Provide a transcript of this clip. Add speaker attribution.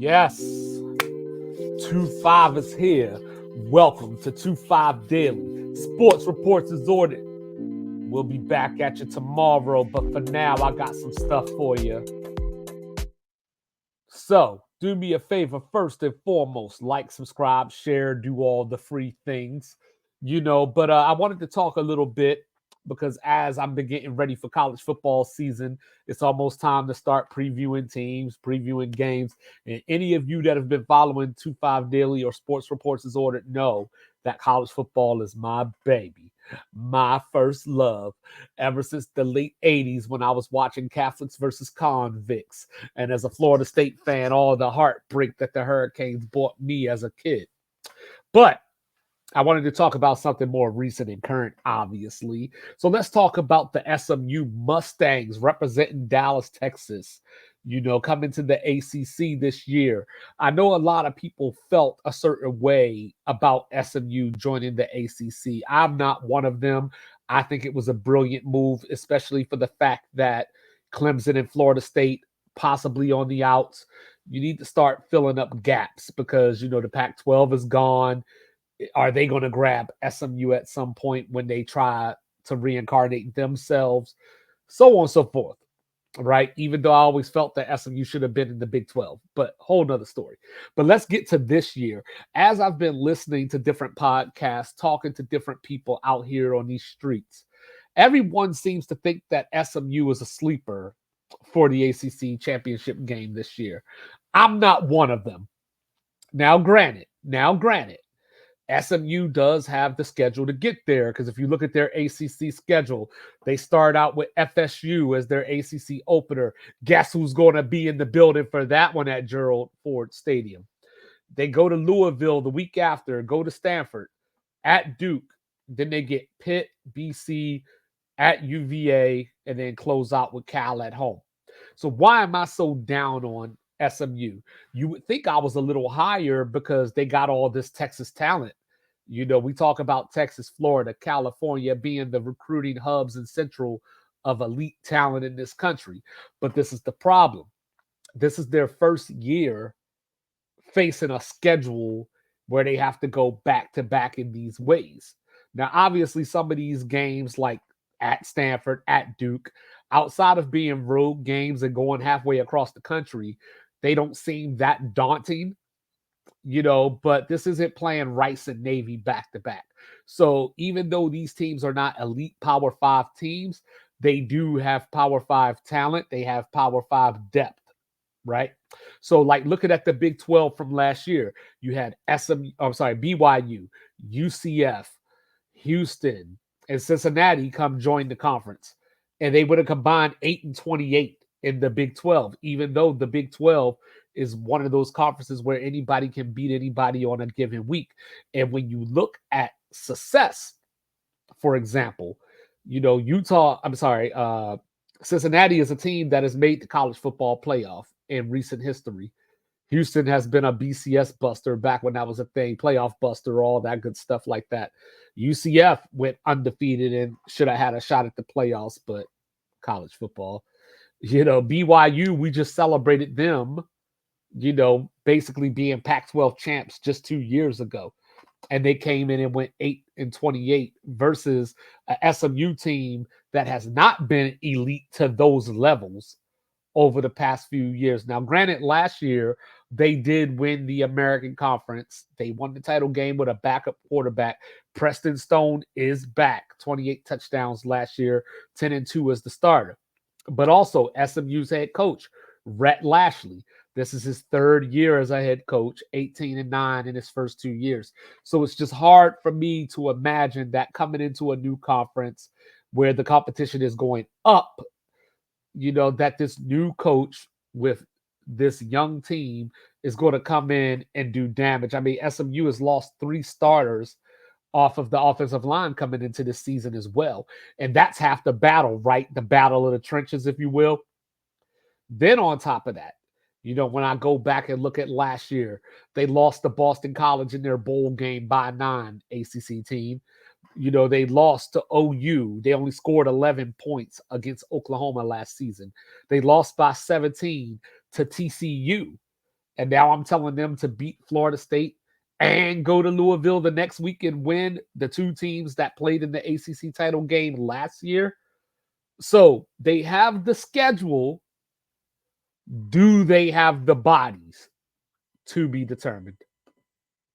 Speaker 1: Yes, 2-5 is here. Welcome to 2-5 Daily. Sports Reports is ordered. We'll be back at you tomorrow, but for now, I got some stuff for you. So, do me a favor first and foremost, like, subscribe, share, do all the free things, But I wanted to talk a little bit because as I've been getting ready for college football season, it's almost time to start previewing teams, previewing games. And any of you that have been following 2-5 Daily or Sports Reports is ordered know that college football is my baby, my first love, ever since the late 80s when I was watching Catholics versus convicts. And as a Florida State fan, all the heartbreak that the Hurricanes brought me as a kid. But I wanted to talk about something more recent and current, obviously. So let's talk about the SMU Mustangs representing Dallas, Texas, coming to the ACC this year. I know a lot of people felt a certain way about SMU joining the ACC. I'm not one of them. I think it was a brilliant move, especially for the fact that Clemson and Florida State possibly on the outs. You need to start filling up gaps because, the Pac 12 is gone. Are they going to grab SMU at some point when they try to reincarnate themselves? So on and so forth, right? Even though I always felt that SMU should have been in the Big 12, but whole nother story. But let's get to this year. As I've been listening to different podcasts, talking to different people out here on these streets, everyone seems to think that SMU is a sleeper for the ACC championship game this year. I'm not one of them. Now, granted, SMU does have the schedule to get there because if you look at their ACC schedule, they start out with FSU as their ACC opener. Guess who's going to be in the building for that one at Gerald Ford Stadium? They go to Louisville the week after, go to Stanford, at Duke. Then they get Pitt, BC, at UVA, and then close out with Cal at home. So why am I so down on SMU? You would think I was a little higher because they got all this Texas talent. We talk about Texas, Florida, California being the recruiting hubs and central of elite talent in this country. But this is the problem. This is their first year facing a schedule where they have to go back to back in these ways. Now, obviously, some of these games like at Stanford, at Duke, outside of being road games and going halfway across the country, they don't seem that daunting, but this isn't playing Rice and Navy back to back. So even though these teams are not elite Power 5 teams, they do have Power 5 talent. They have Power 5 depth, right? So like looking at the Big 12 from last year, you had BYU, UCF, Houston, and Cincinnati come join the conference. And they would have combined 8-28 in the Big 12, even though the Big 12 is one of those conferences where anybody can beat anybody on a given week. And when you look at success, for example, Cincinnati is a team that has made the college football playoff in recent history. Houston has been a BCS buster back when that was a thing, playoff buster, all that good stuff like that. UCF went undefeated and should have had a shot at the playoffs, but college football. BYU, we just celebrated them, basically being Pac-12 champs just 2 years ago. And they came in and went 8-28 versus a SMU team that has not been elite to those levels over the past few years. Now, granted, last year they did win the American Conference. They won the title game with a backup quarterback. Preston Stone is back. 28 touchdowns last year, 10-2 as the starter. But also SMU's head coach, Rhett Lashley. This is his third year as a head coach, 18-9 in his first 2 years. So it's just hard for me to imagine that coming into a new conference where the competition is going up, that this new coach with this young team is going to come in and do damage. I mean, SMU has lost 3 starters off of the offensive line coming into this season as well. And that's half the battle, right? The battle of the trenches, if you will. Then on top of that, when I go back and look at last year, they lost to Boston College in their bowl game by 9, ACC team. They lost to OU. They only scored 11 points against Oklahoma last season. They lost by 17 to TCU. And now I'm telling them to beat Florida State and go to Louisville the next week and win, the two teams that played in the ACC title game last year. So they have the schedule. Do they have the bodies? To be determined.